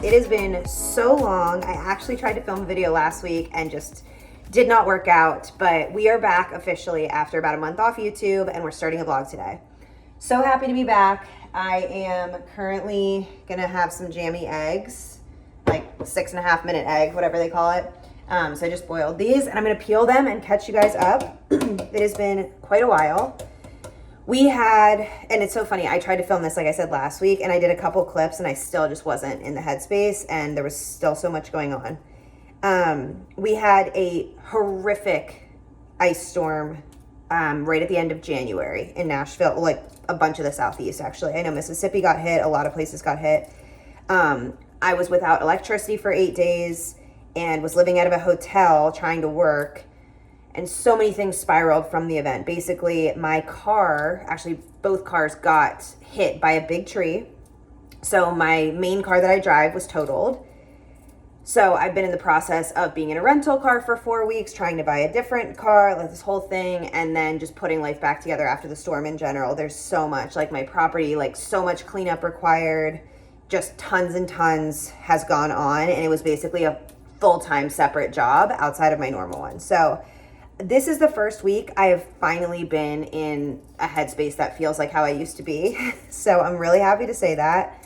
It has been so long. I actually tried to film a video last week and just did not work out, but we are back officially after about a month off YouTube, and we're starting a vlog today. So happy to be back. I am currently gonna have some jammy eggs, like 6.5-minute egg, whatever they call it. So I just boiled these and I'm gonna peel them and catch you guys up. It has been quite a while. We had, and it's so funny, I tried to film this, like I said, last week, and I did a couple clips and I still just wasn't in the headspace, and there was still so much going on. We had a horrific ice storm right at the end of January in Nashville, like a bunch of the Southeast, actually. I know Mississippi got hit, a lot of places got hit. I was without electricity for 8 days and was living out of a hotel trying to work. And so many things spiraled from the event. Basically, my car, actually both cars got hit by a big tree. So my main car that I drive was totaled. So I've been in the process of being in a rental car for 4 weeks, trying to buy a different car, like this whole thing, and then just putting life back together after the storm in general. There's so much, like my property, like so much cleanup required, just tons and tons has gone on. And it was basically a full-time separate job outside of my normal one. So this is the first week I have finally been in a headspace that feels like how I used to be. So I'm really happy to say that.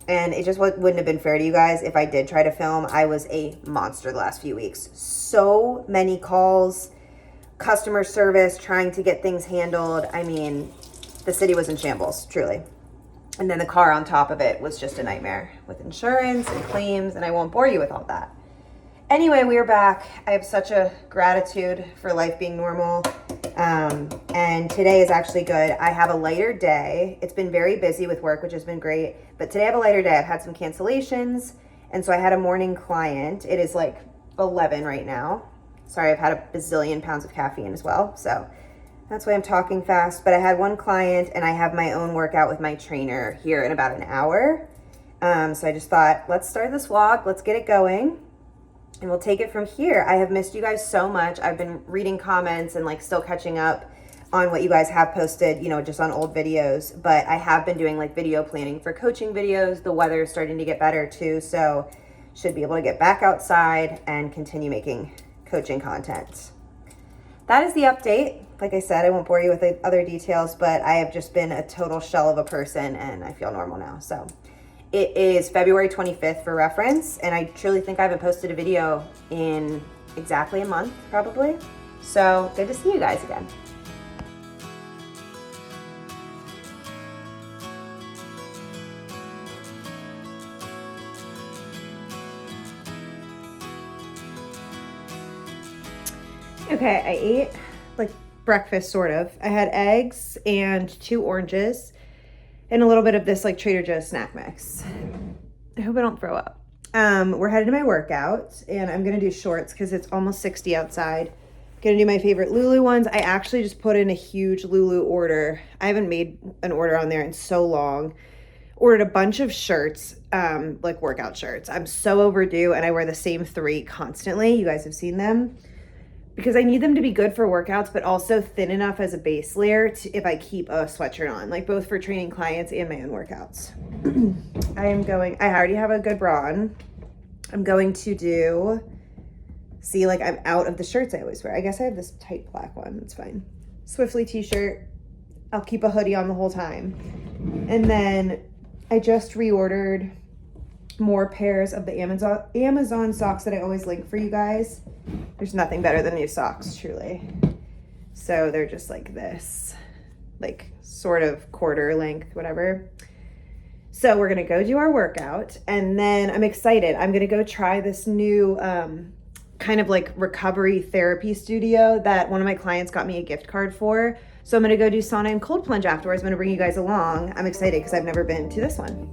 And it just wouldn't have been fair to you guys if I did try to film. I was a monster the last few weeks. So many calls, customer service, trying to get things handled. I mean, the city was in shambles, truly. And then the car on top of it was just a nightmare with insurance and claims, and I won't bore you with all that. Anyway, we are back. I have such a gratitude for life being normal. And today is actually good. I have a lighter day. It's been very busy with work, which has been great. But today I have a lighter day. I've had some cancellations. And so I had a morning client. It is like 11 right now. Sorry, I've had a bazillion pounds of caffeine as well. So that's why I'm talking fast. But I had one client and I have my own workout with my trainer here in about an hour. So I just thought, let's start this vlog. Let's get it going. And we'll take it from here. I have missed you guys so much. I've been reading comments and like still catching up on what you guys have posted, you know, just on old videos. But I have been doing like video planning for coaching videos. The weather is starting to get better too. So should be able to get back outside and continue making coaching content. That is the update. Like I said, I won't bore you with the other details, but I have just been a total shell of a person and I feel normal now. So it is February 25th for reference, and I truly think I haven't posted a video in exactly a month, probably. So good to see you guys again. Okay, I ate like breakfast, sort of. I had eggs and 2 oranges. And a little bit of this like Trader Joe's snack mix. I hope I don't throw up. We're headed to my workout and I'm gonna do shorts because it's almost 60 outside. Gonna do my favorite Lulu ones. I actually just put in a huge Lulu order. I haven't made an order on there in so long. Ordered a bunch of shirts, like workout shirts. I'm so overdue and I wear the same 3 constantly. You guys have seen them. Because I need them to be good for workouts, but also thin enough as a base layer if I keep a sweatshirt on, like both for training clients and my own workouts. I already have a good bra on. I'm going to do, see, like I'm out of the shirts I always wear. I guess I have this tight black one, it's fine. Swiftly t-shirt, I'll keep a hoodie on the whole time. And then I just reordered more pairs of the Amazon socks that I always link for you guys. There's nothing better than new socks, truly. So they're just like this, like sort of quarter length, whatever. So we're gonna go do our workout and then I'm excited. I'm gonna go try this new kind of like recovery therapy studio that one of my clients got me a gift card for. So I'm gonna go do sauna and cold plunge afterwards. I'm gonna bring you guys along. I'm excited because I've never been to this one.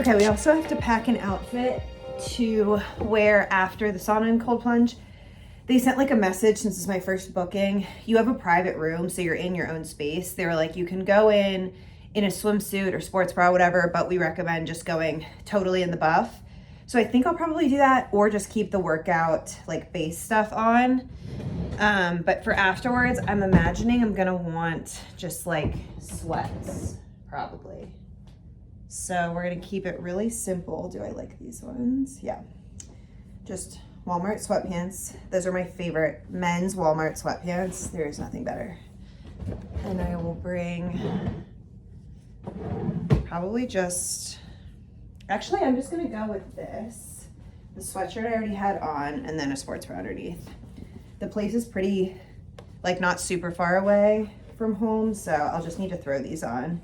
Okay, we also have to pack an outfit to wear after the sauna and cold plunge. They sent like a message since it's my first booking. You have a private room, so you're in your own space. They were like, you can go in a swimsuit or sports bra, whatever, but we recommend just going totally in the buff. So I think I'll probably do that, or just keep the workout like base stuff on. But for afterwards, I'm imagining I'm gonna want just like sweats, probably. So we're gonna keep it really simple. Do I like these ones? Yeah, just Walmart sweatpants. Those are my favorite men's Walmart sweatpants. There is nothing better. And I will bring probably just, actually I'm just gonna go with this. The sweatshirt I already had on, and then a sports bra underneath. The place is pretty, like not super far away from home, so I'll just need to throw these on.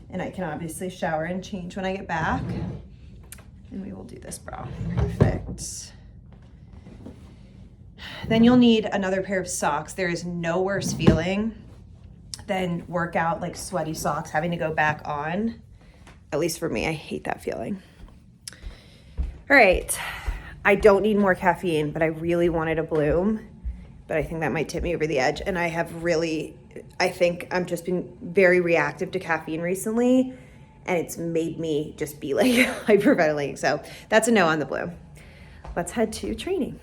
And I can obviously shower and change when I get back. And we will do this bra. Perfect. Then you'll need another pair of socks. There is no worse feeling than workout like sweaty socks having to go back on. At least for me, I hate that feeling. All right, I don't need more caffeine, but I really wanted a Bloom, but I think that might tip me over the edge. And I think I'm just been very reactive to caffeine recently, and it's made me just be like hyperventilating. So that's a no on the Bloom. Let's head to training.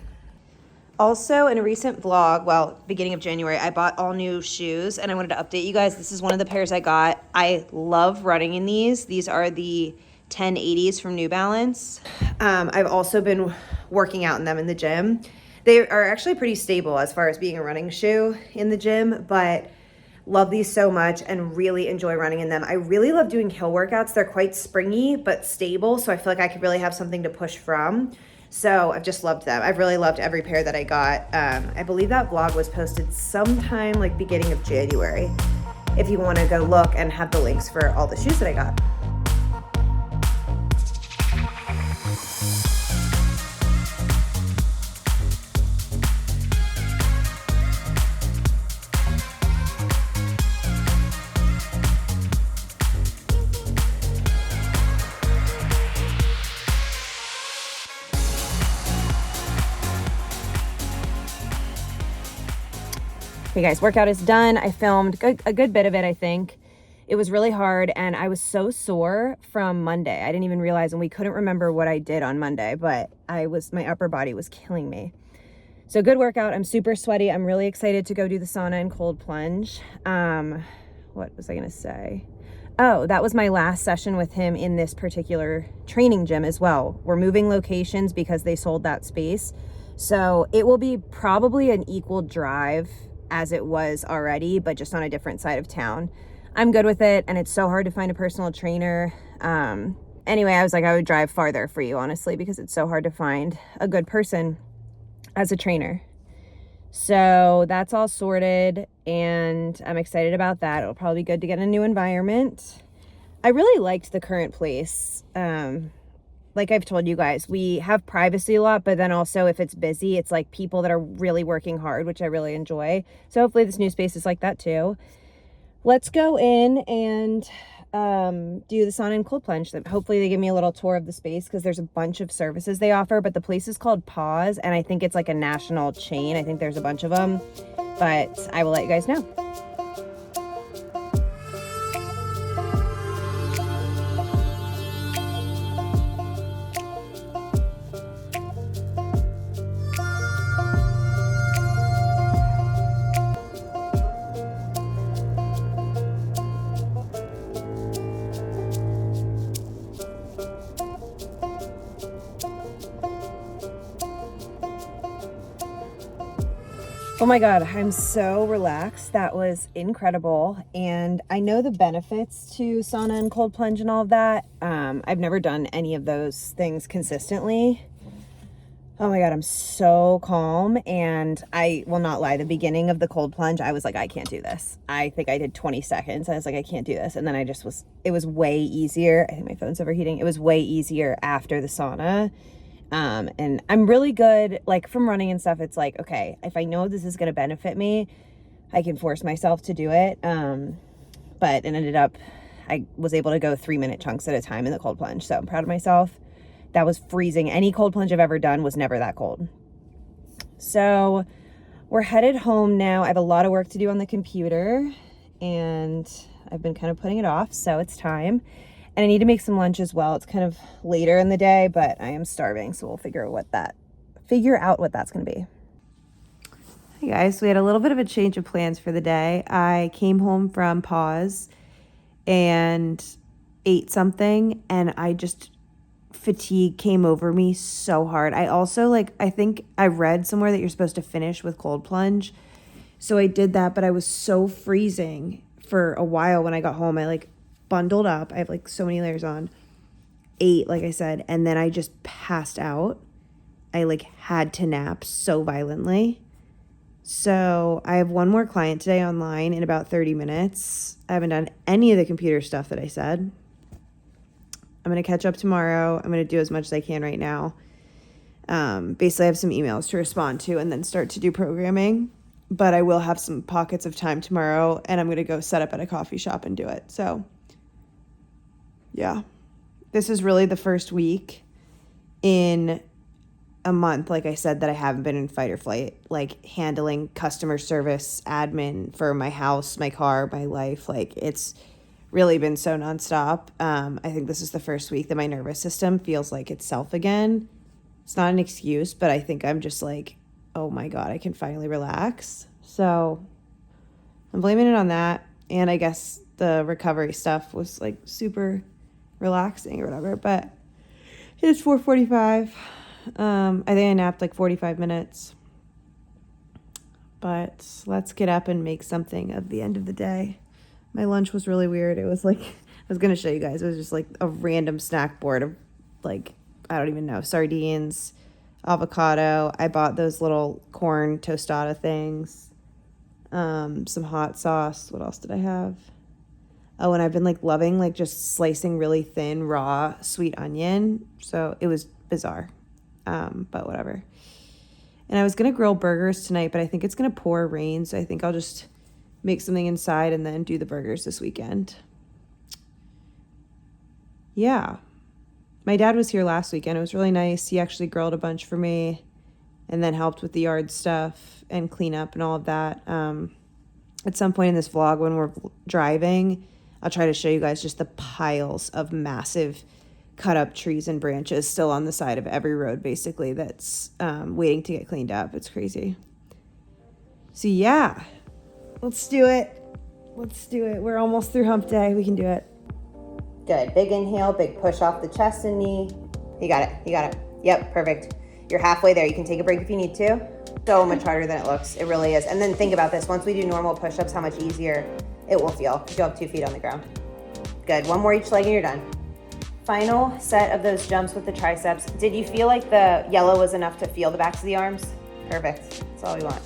Also, in a recent vlog, well, beginning of January, I bought all new shoes, and I wanted to update you guys. This is one of the pairs I got. I love running in these. These are the 1080s from New Balance. I've also been working out in them in the gym. They are actually pretty stable as far as being a running shoe in the gym, but love these so much and really enjoy running in them. I really love doing hill workouts. They're quite springy, but stable, so I feel like I could really have something to push from. So I've just loved them. I've really loved every pair that I got. I believe that vlog was posted sometime like beginning of January, if you want to go look and have the links for all the shoes that I got. Okay guys, workout is done. I filmed a good bit of it, I think. It was really hard, and I was so sore from Monday. I didn't even realize, and we couldn't remember what I did on Monday, but my upper body was killing me. So good workout. I'm super sweaty. I'm really excited to go do the sauna and cold plunge. What was I gonna say? Oh, that was my last session with him in this particular training gym as well. We're moving locations because they sold that space. So it will be probably an equal drive as it was already, but just on a different side of town. I'm good with it, and it's so hard to find a personal trainer. Anyway, I was like, I would drive farther for you, honestly, because it's so hard to find a good person as a trainer. So that's all sorted, and I'm excited about that. It'll probably be good to get a new environment. I really liked the current place. Like I've told you guys, we have privacy a lot, but then also if it's busy, it's like people that are really working hard, which I really enjoy. So hopefully this new space is like that too. Let's go in and do the sauna and cold plunge. Hopefully they give me a little tour of the space, because there's a bunch of services they offer, but the place is called Pause, and I think it's like a national chain. I think there's a bunch of them, but I will let you guys know. Oh my God, I'm so relaxed. That was incredible. And I know the benefits to sauna and cold plunge and all of that. I've never done any of those things consistently. Oh my God, I'm so calm. And I will not lie, the beginning of the cold plunge, I was like, I can't do this. I think I did 20 seconds. I was like, I can't do this. And then it was way easier. I think my phone's overheating. It was way easier after the sauna. And I'm really good, like from running and stuff. It's like, okay, if I know this is going to benefit me, I can force myself to do it. But it ended up, I was able to go 3-minute chunks at a time in the cold plunge. So I'm proud of myself. That was freezing. Any cold plunge I've ever done was never that cold. So we're headed home now. I have a lot of work to do on the computer and I've been kind of putting it off, so it's time. And I need to make some lunch as well. It's kind of later in the day, but I am starving, so we'll figure out what that's gonna be. Hey guys, we had a little bit of a change of plans for the day. I came home from pause and ate something, and fatigue came over me so hard. I also I think I read somewhere that you're supposed to finish with cold plunge. So I did that, but I was so freezing for a while when I got home. I bundled up. I have so many layers on. Ate, like I said, and then I just passed out. I had to nap so violently. So I have one more client today online in about 30 minutes. I haven't done any of the computer stuff that I said. I'm going to catch up tomorrow. I'm going to do as much as I can right now. Basically, I have some emails to respond to and then start to do programming. But I will have some pockets of time tomorrow, and I'm going to go set up at a coffee shop and do it. So, yeah. This is really the first week in a month, like I said, that I haven't been in fight or flight, handling customer service, admin for my house, my car, my life. It's really been so nonstop. I think this is the first week that my nervous system feels like itself again. It's not an excuse, but I think I'm just oh my God, I can finally relax. So I'm blaming it on that. And I guess the recovery stuff was super relaxing or whatever, but it's 4:45. I think I napped 45 minutes, but let's get up and make something of the end of the day. My lunch was really weird. It was I was going to show you guys. It was just a random snack board of I don't even know, sardines, avocado. I bought those little corn tostada things, some hot sauce. What else did I have? Oh, and I've been loving just slicing really thin, raw, sweet onion. So it was bizarre, but whatever. And I was going to grill burgers tonight, but I think it's going to pour rain. So I think I'll just make something inside and then do the burgers this weekend. Yeah. My dad was here last weekend. It was really nice. He actually grilled a bunch for me and then helped with the yard stuff and clean up and all of that. At some point in this vlog when we're driving, I'll try to show you guys just the piles of massive cut up trees and branches still on the side of every road, basically, that's waiting to get cleaned up. It's crazy. So yeah, let's do it. We're almost through hump day. We can do it. Good. Big inhale, big push off the chest and knee. You got it. Yep, perfect. You're halfway there. You can take a break if you need to. So much harder than it looks. It really is. And then think about this. Once we do normal push-ups, how much easier it will feel if you have 2 feet on the ground. Good. One more each leg and you're done. Final set of those jumps with the triceps. Did you feel like the yellow was enough to feel the backs of the arms? Perfect. That's all we want.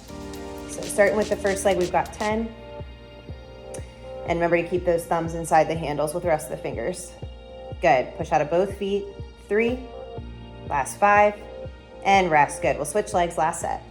So starting with the first leg, we've got 10. And remember to keep those thumbs inside the handles with the rest of the fingers. Good. Push out of both feet. 3. Last 5. And rest. Good. We'll switch legs. Last set.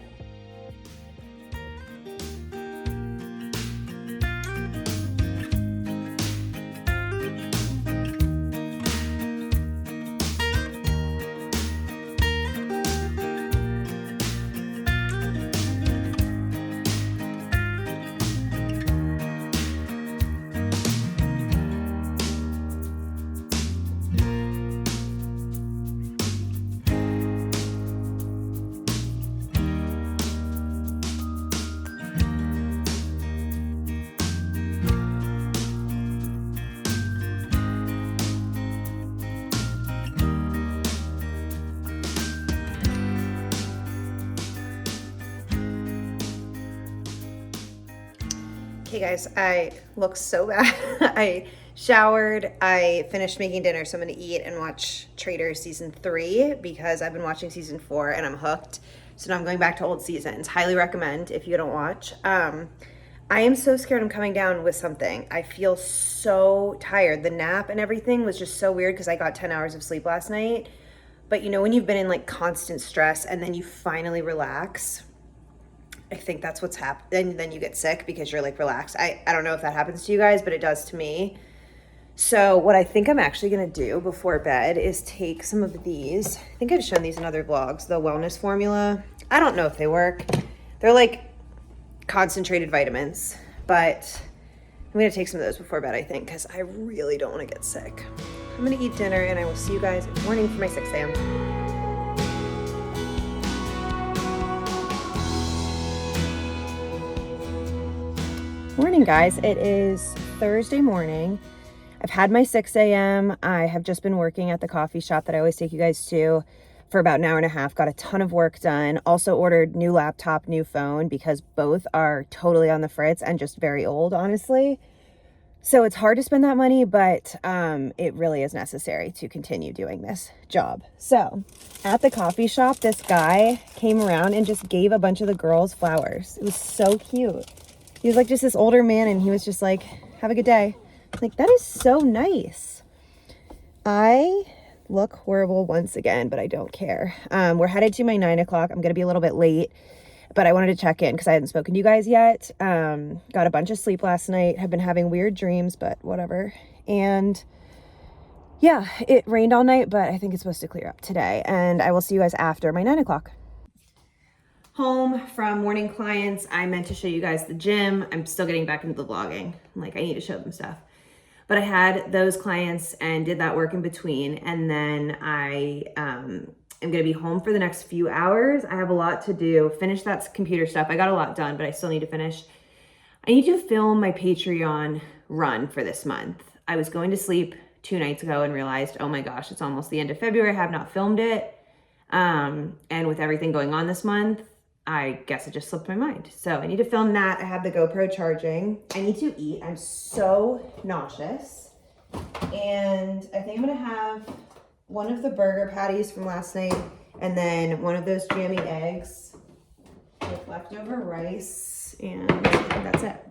Hey guys, I look so bad. I showered, I finished making dinner, so I'm gonna eat and watch Traitors season 3 because I've been watching season 4 and I'm hooked. So now I'm going back to old seasons. Highly recommend if you don't watch. I am so scared I'm coming down with something. I feel so tired. The nap and everything was just so weird because I got 10 hours of sleep last night. But you know, when you've been in constant stress and then you finally relax, I think that's what's happened. And then you get sick because you're relaxed. I don't know if that happens to you guys, but it does to me. So what I think I'm actually going to do before bed is take some of these. I think I've shown these in other vlogs, the wellness formula. I don't know if they work. They're concentrated vitamins, but I'm gonna take some of those before bed, I think, because I really don't want to get sick. I'm gonna eat dinner and I will see you guys in the morning for my 6 a.m. Morning, guys. It is Thursday morning. I've had my 6 a.m. I have just been working at the coffee shop that I always take you guys to for about an hour and a half. Got a ton of work done. Also ordered new laptop, new phone, because both are totally on the fritz and just very old, honestly. So it's hard to spend that money, but it really is necessary to continue doing this job. So at the coffee shop, this guy came around and just gave a bunch of the girls flowers. It was so cute. He was like just this older man, and he was just like, have a good day. Like, that is so nice. I look horrible once again, but I don't care. We're headed to my 9 o'clock. I'm going to be a little bit late, but I wanted to check in because I hadn't spoken to you guys yet. Got a bunch of sleep last night. Have been having weird dreams, but whatever. And yeah, it rained all night, but I think it's supposed to clear up today. And I will see you guys after my 9 o'clock. Home from morning clients. I meant to show you guys the gym. I'm still getting back into the vlogging. Like, I need to show them stuff. But I had those clients and did that work in between. And then I am going to be home for the next few hours. I have a lot to do. Finish that computer stuff. I got a lot done, but I still need to finish. I need to film my Patreon run for this month. I was going to sleep 2 nights ago and realized, oh my gosh, it's almost the end of February. I have not filmed it. And with everything going on this month, I guess it just slipped my mind. So I need to film that. I have the GoPro charging. I need to eat. I'm so nauseous. And I think I'm gonna have one of the burger patties from last night and then one of those jammy eggs with leftover rice, and that's it.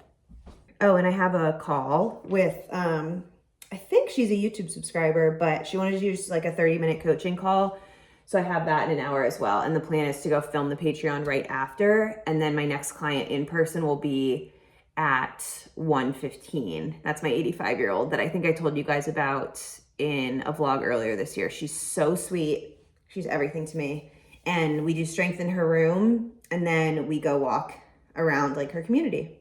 Oh, and I have a call with, I think she's a YouTube subscriber, but she wanted to do just like a 30-minute coaching call. So I have that in an hour as well. And the plan is to go film the Patreon right after. And then my next client in person will be at 1:15. That's my 85-year-old that I think I told you guys about in a vlog earlier this year. She's so sweet. She's everything to me. And we do strength in her room. And then we go walk around like her community.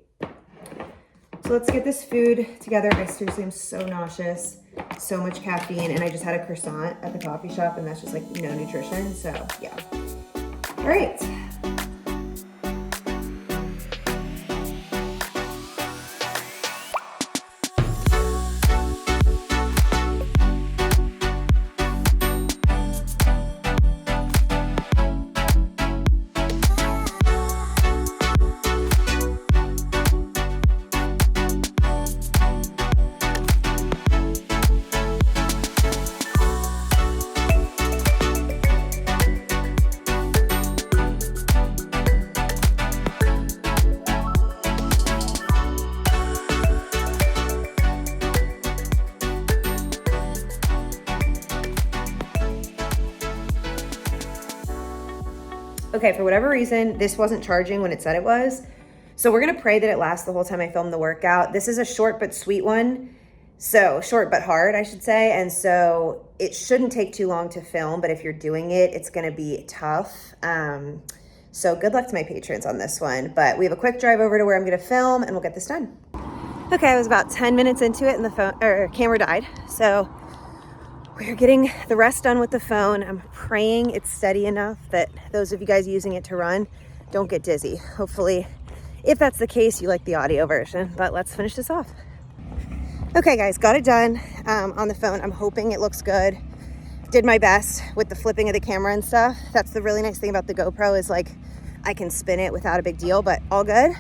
So let's get this food together. I seriously am so nauseous. So much caffeine, and I just had a croissant at the coffee shop, and that's just like no nutrition. So yeah. All right. Okay, for whatever reason, this wasn't charging when it said it was. So we're gonna pray that it lasts the whole time I film the workout. This is a short but sweet one. So short but hard, I should say. And so it shouldn't take too long to film, but if you're doing it, it's gonna be tough. So good luck to my patrons on this one. But we have a quick drive over to where I'm gonna film and we'll get this done. Okay, I was about 10 minutes into it and the camera died. So we're getting the rest done with the phone. I'm praying it's steady enough that those of you guys using it to run don't get dizzy. Hopefully, if that's the case, you like the audio version, but let's finish this off. Okay guys, got it done on the phone. I'm hoping it looks good. Did my best with the flipping of the camera and stuff. That's the really nice thing about the GoPro is like I can spin it without a big deal, but all good.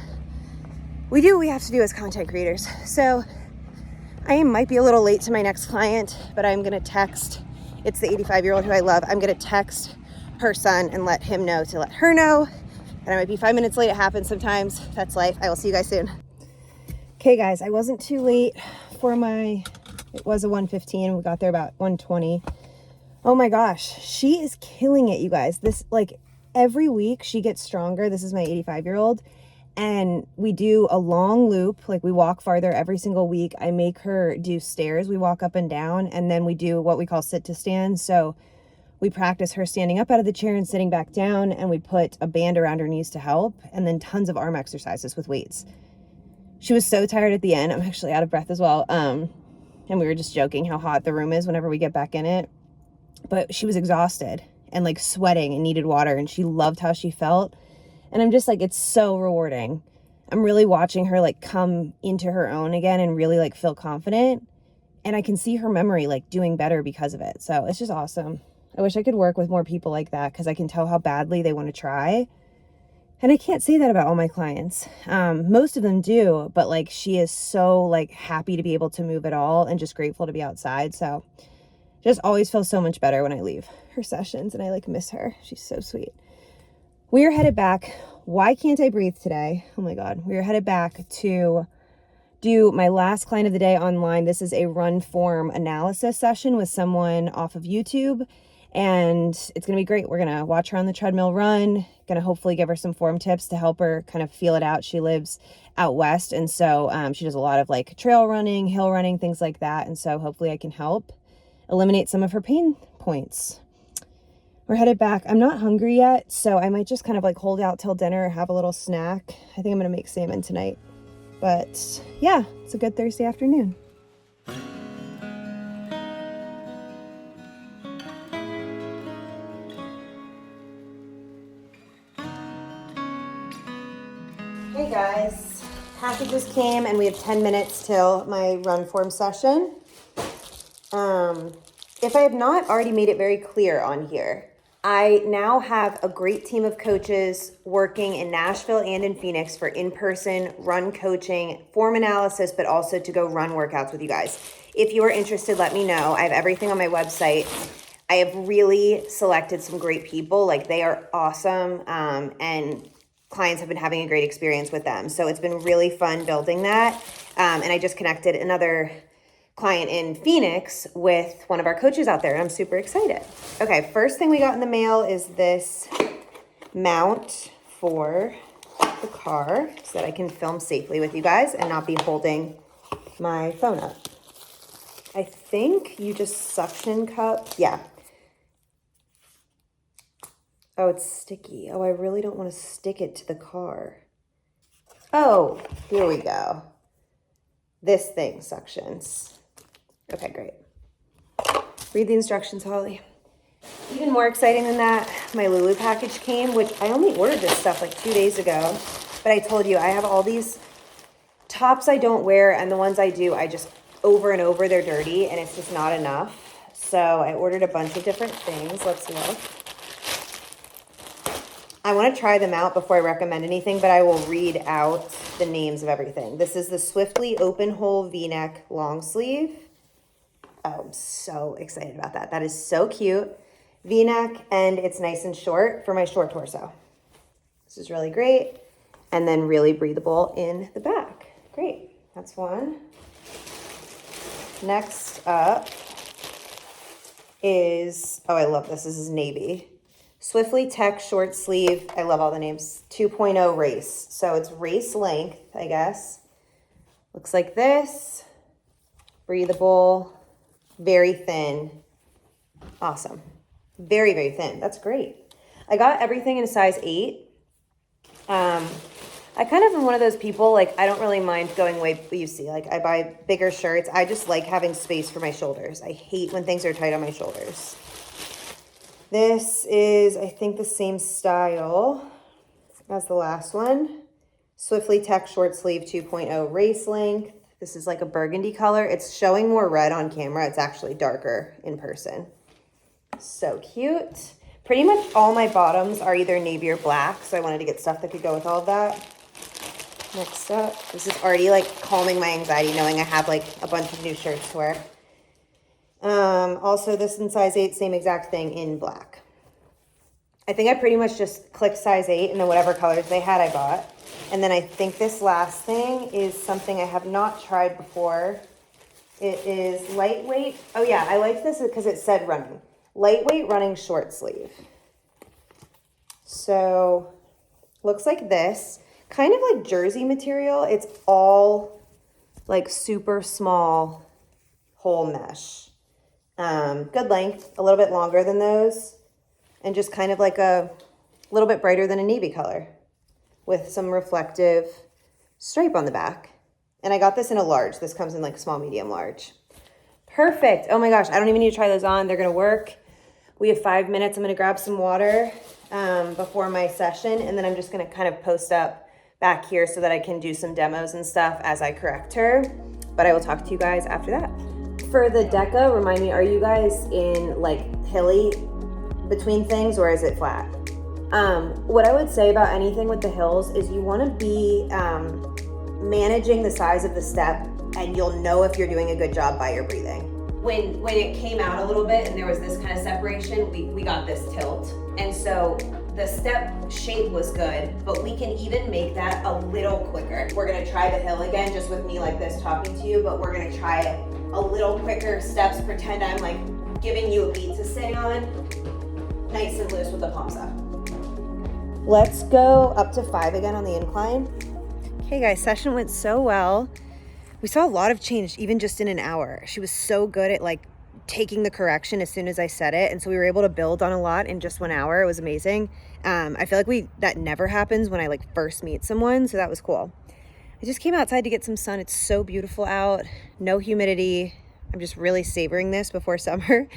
We do what we have to do as content creators. So I might be a little late to my next client, but I'm gonna text, it's the 85-year-old who I love. I'm gonna text her son and let him know to let her know. And I might be 5 minutes late, it happens sometimes. That's life. I will see you guys soon. Okay guys, I wasn't too late for it was a 1:15. We got there about 1:20. Oh my gosh, she is killing it, you guys. This, like, every week she gets stronger. This is my 85-year-old. And we do a long loop, like we walk farther every single week. I make her do stairs. We walk up and down, and then we do what we call sit to stand. So We practice her standing up out of the chair and sitting back down, and we put a band around her knees to help, and then tons of arm exercises with weights. She was so tired at the end. I'm actually out of breath as well. And we were just joking how hot the room is whenever we get back in it. But she was exhausted and like sweating and needed water, and she loved how she felt. And I'm just like, it's so rewarding. I'm really watching her like come into her own again and really like feel confident. And I can see her memory like doing better because of it. So it's just awesome. I wish I could work with more people like that, because I can tell how badly they want to try. And I can't say that about all my clients. Most of them do, but like she is so like happy to be able to move at all and just grateful to be outside. So just always feels so much better when I leave her sessions, and I like miss her. She's so sweet. We are headed back. Why can't I breathe today? Oh my God. We are headed back to do my last client of the day online. This is a run form analysis session with someone off of YouTube. And it's going to be great. We're going to watch her on the treadmill run, going to hopefully give her some form tips to help her kind of feel it out. She lives out west, and so she does a lot of like trail running, hill running, things like that. And so hopefully I can help eliminate some of her pain points. We're headed back. I'm not hungry yet, so I might just kind of like hold out till dinner, have a little snack. I think I'm going to make salmon tonight. But yeah, it's a good Thursday afternoon. Hey guys, packages came and we have 10 minutes till my run form session. If I have not already made it very clear on here, I now have a great team of coaches working in Nashville and in Phoenix for in-person run coaching, form analysis, but also to go run workouts with you guys. If you are interested, let me know. I have everything on my website. I have really selected some great people. Like, they are awesome, and clients have been having a great experience with them. So it's been really fun building that. And I just connected another client in Phoenix with one of our coaches out there, and I'm super excited. Okay, first thing we got in the mail is this mount for the car so that I can film safely with you guys and not be holding my phone up. I think you just suction cup. Yeah. Oh, it's sticky. Oh, I really don't want to stick it to the car. Oh, here we go. This thing suctions. Okay, great. Read the instructions, Holly. Even more exciting than that, my Lulu package came, which I only ordered this stuff like 2 days ago. But I told you, I have all these tops I don't wear, and the ones I do, I just over and over, they're dirty, and it's just not enough. So I ordered a bunch of different things. Let's look. I want to try them out before I recommend anything, but I will read out the names of everything. This is the Swiftly Open Hole V-neck long sleeve. Oh, I'm so excited about that. That is so cute. V-neck, and it's nice and short for my short torso. This is really great. And then really breathable in the back. Great. That's one. Next up is, oh, I love this. This is navy. Swiftly Tech short sleeve. I love all the names. 2.0 race. So it's race length, I guess. Looks like this. Breathable. Very thin. Awesome. Very, very thin. That's great. I got everything in a size 8. I kind of am one of those people, like, I don't really mind going way, you see, like, I buy bigger shirts. I just like having space for my shoulders. I hate when things are tight on my shoulders. This is, I think, the same style as the last one. Swiftly Tech short sleeve 2.0 race length. This is like a burgundy color. It's showing more red on camera. It's actually darker in person. So cute. Pretty much all my bottoms are either navy or black, so I wanted to get stuff that could go with all of that. Next up, this is already like calming my anxiety knowing I have like a bunch of new shirts to wear. Also this in size 8, same exact thing in black. I think I pretty much just clicked size 8 and then whatever colors they had I bought. And then I think this last thing is something I have not tried before. It is lightweight. Oh yeah, I liked this because it said running. Lightweight running short sleeve. So looks like this. Kind of like jersey material. It's all like super small whole mesh. Good length, a little bit longer than those, and just kind of like a little bit brighter than a navy color with some reflective stripe on the back. And I got this in a large. This comes in like small, medium, large. Perfect. Oh my gosh, I don't even need to try those on. They're gonna work. We have 5 minutes. I'm gonna grab some water before my session, and then I'm just gonna kind of post up back here so that I can do some demos and stuff as I correct her. But I will talk to you guys after that. For the deca, remind me, are you guys in like hilly between things, or is it flat? What I would say about anything with the hills is you want to be managing the size of the step, and you'll know if you're doing a good job by your breathing. When it came out a little bit and there was this kind of separation, we got this tilt. And so the step shape was good, but we can even make that a little quicker. We're gonna try the hill again, just with me like this talking to you, but we're gonna try it a little quicker steps. Pretend I'm like giving you a beat to stay on, nice and loose with the palms up. Let's go up to 5 again on the incline. Okay guys, session went so well. We saw a lot of change even just in an hour. She was so good at like taking the correction as soon as I said it. And so we were able to build on a lot in just 1 hour. It was amazing. I feel like that never happens when I like first meet someone. So that was cool. I just came outside to get some sun. It's so beautiful out, no humidity. I'm just really savoring this before summer.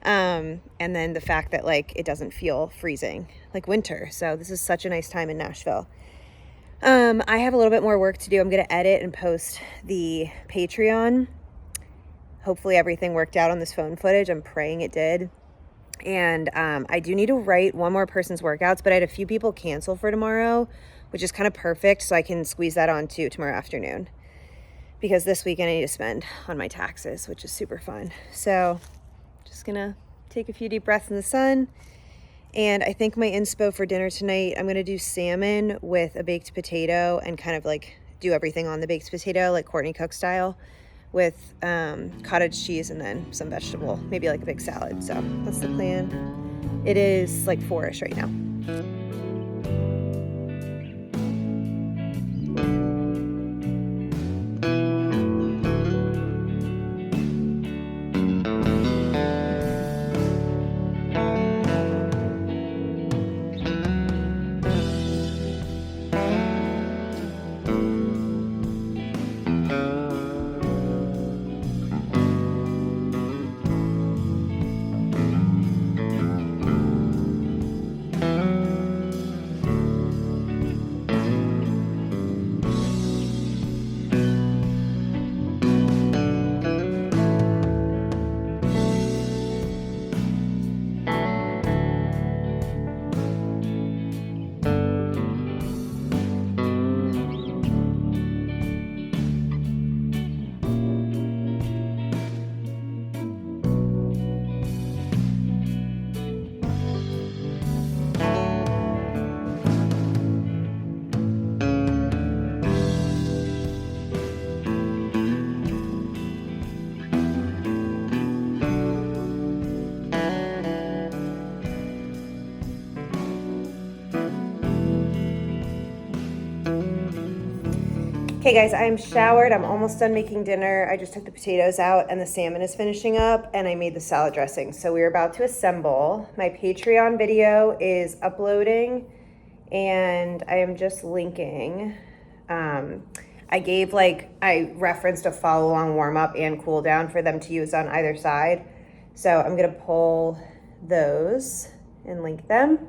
And then the fact that like it doesn't feel freezing like winter. So this is such a nice time in Nashville. I have a little bit more work to do. I'm going to edit and post the Patreon. Hopefully everything worked out on this phone footage. I'm praying it did. And I do need to write one more person's workouts, but I had a few people cancel for tomorrow, which is kind of perfect. So I can squeeze that on too tomorrow afternoon, because this weekend I need to spend on my taxes, which is super fun. So just going to take a few deep breaths in the sun. And I think my inspo for dinner tonight, I'm going to do salmon with a baked potato and kind of like do everything on the baked potato, like Courtney Cook style, with cottage cheese and then some vegetable, maybe like a big salad. So that's the plan. It is like 4-ish right now. Okay guys, I'm showered. I'm almost done making dinner. I just took the potatoes out and the salmon is finishing up, and I made the salad dressing. So we're about to assemble. My Patreon video is uploading and I am just linking. I referenced a follow along warm up and cool down for them to use on either side. So I'm gonna pull those and link them.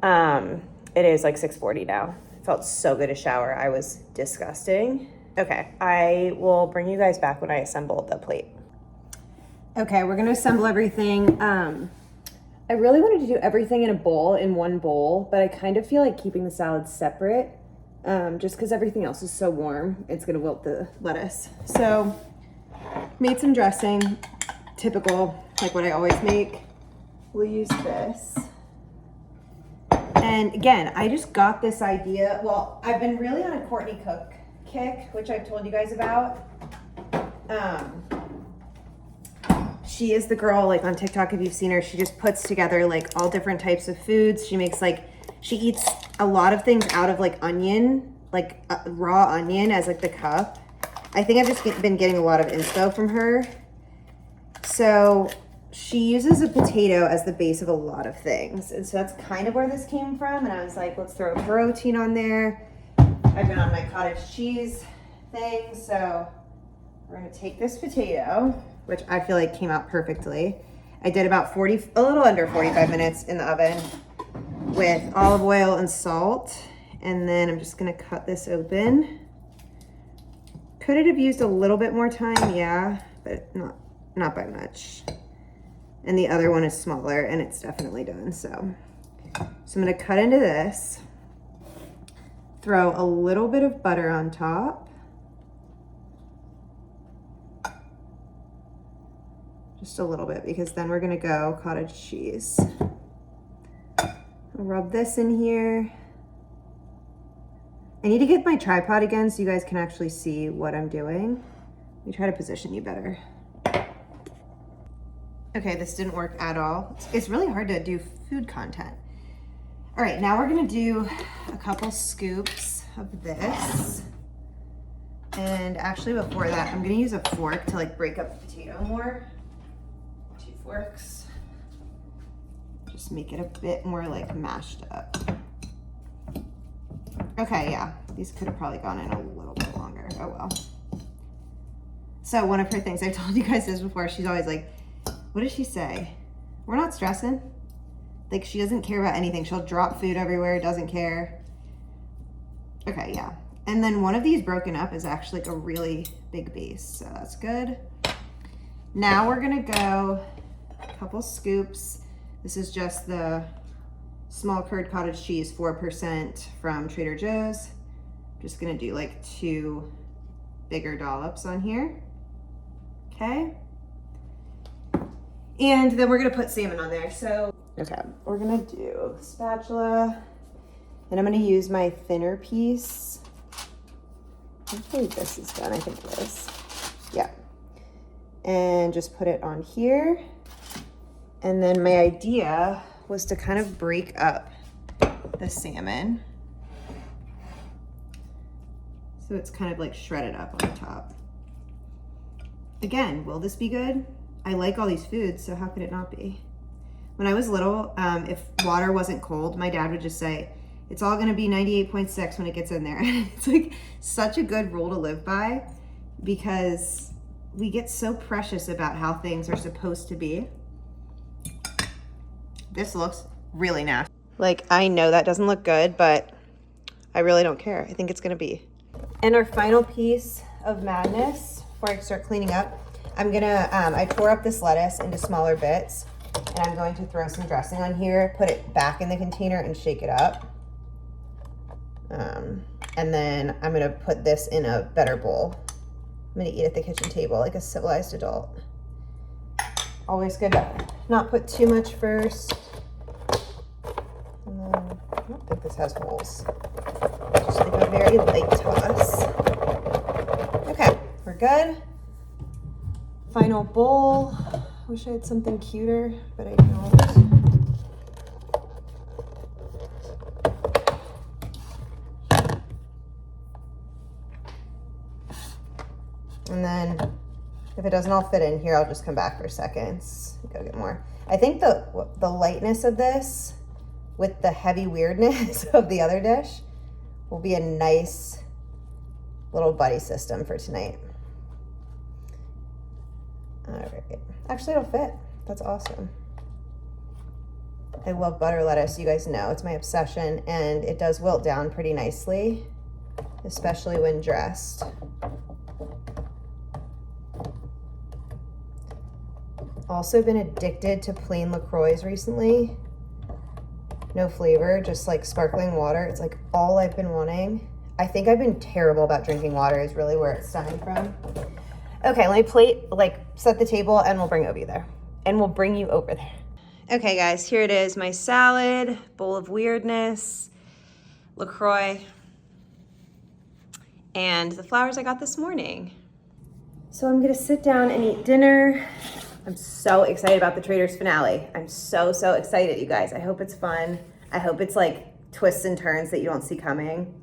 It is like 6:40 now. Felt so good to shower. I was disgusting. Okay, I will bring you guys back when I assemble the plate. Okay, we're gonna assemble everything. I really wanted to do everything in one bowl, but I kind of feel like keeping the salad separate, just because everything else is so warm, it's gonna wilt the lettuce. So, made some dressing, typical, like what I always make. We'll use this. And again, I just got this idea. Well, I've been really on a Courtney Cook kick, which I've told you guys about. She is the girl, like on TikTok, if you've seen her, she just puts together like all different types of foods. She makes she eats a lot of things out of like onion, like raw onion as like the cup. I think I've just been getting a lot of inspo from her. So So she uses a potato as the base of a lot of things. And so that's kind of where this came from. And I was like, let's throw protein on there. I've been on my cottage cheese thing. So we're gonna take this potato, which I feel like came out perfectly. I did about a little under 45 minutes in the oven with olive oil and salt. And then I'm just gonna cut this open. Could it have used a little bit more time? Yeah, but not by much. And the other one is smaller and it's definitely done. So I'm gonna cut into this, throw a little bit of butter on top. Just a little bit, because then we're gonna go cottage cheese. I'll rub this in here. I need to get my tripod again so you guys can actually see what I'm doing. Let me try to position you better. Okay, this didn't work at all. It's really hard to do food content. All right, now we're gonna do a couple scoops of this. And actually before that, I'm gonna use a fork to like break up the potato more. 2 forks. Just make it a bit more like mashed up. Okay, yeah, these could have probably gone in a little bit longer. Oh well. So one of her things, I've told you guys this before, she's always like, what does she say? We're not stressing. Like, she doesn't care about anything. She'll drop food everywhere, doesn't care. Okay, yeah. And then one of these broken up is actually like a really big base, so that's good. Now we're gonna go a couple scoops. This is just the small curd cottage cheese, 4% from Trader Joe's. Just gonna do like 2 bigger dollops on here. Okay. And then we're gonna put salmon on there. So, okay, we're gonna do spatula, and I'm gonna use my thinner piece. Hopefully this is done, I think it is. Yeah. And just put it on here. And then my idea was to kind of break up the salmon. So it's kind of like shredded up on the top. Again, will this be good? I like all these foods, so how could it not be? When I was little, if water wasn't cold, my dad would just say, it's all gonna be 98.6 when it gets in there. It's like such a good rule to live by, because we get so precious about how things are supposed to be. This looks really nasty. Like, I know that doesn't look good, but I really don't care. I think it's gonna be. And our final piece of madness, before I start cleaning up, I'm gonna, I tore up this lettuce into smaller bits, and I'm going to throw some dressing on here, put it back in the container and shake it up. And then I'm gonna put this in a better bowl. I'm gonna eat at the kitchen table like a civilized adult. Always good to not put too much first. And then, I don't think this has holes. Just like a very light toss. Okay, we're good. Final bowl. Wish I had something cuter, but I don't. And then if it doesn't all fit in here, I'll just come back for seconds. Go get more. I think the lightness of this with the heavy weirdness of the other dish will be a nice little buddy system for tonight. All right. Actually, it'll fit. That's awesome. I love butter lettuce. You guys know it's my obsession, and it does wilt down pretty nicely, especially when dressed. Also been addicted to plain LaCroix recently. No flavor, just like sparkling water. It's like all I've been wanting. I think I've been terrible about drinking water is really where it's stemming from. Okay, let me set the table, and we'll bring Obi there. And we'll bring you over there. Okay guys, here it is, my salad, bowl of weirdness, LaCroix, and the flowers I got this morning. So I'm gonna sit down and eat dinner. I'm so excited about the Traitors finale. I'm so excited, you guys. I hope it's fun. I hope it's like twists and turns that you don't see coming.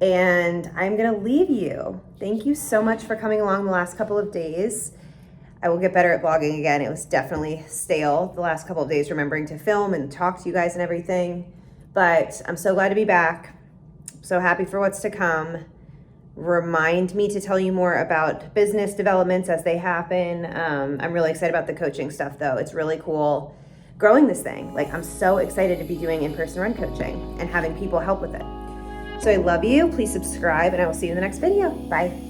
And I'm gonna leave you. Thank you so much for coming along the last couple of days. I will get better at vlogging again. It was definitely stale the last couple of days, remembering to film and talk to you guys and everything. But I'm so glad to be back. So happy for what's to come. Remind me to tell you more about business developments as they happen. I'm really excited about the coaching stuff though. It's really cool growing this thing. Like, I'm so excited to be doing in-person run coaching and having people help with it. So I love you. Please subscribe and I will see you in the next video. Bye.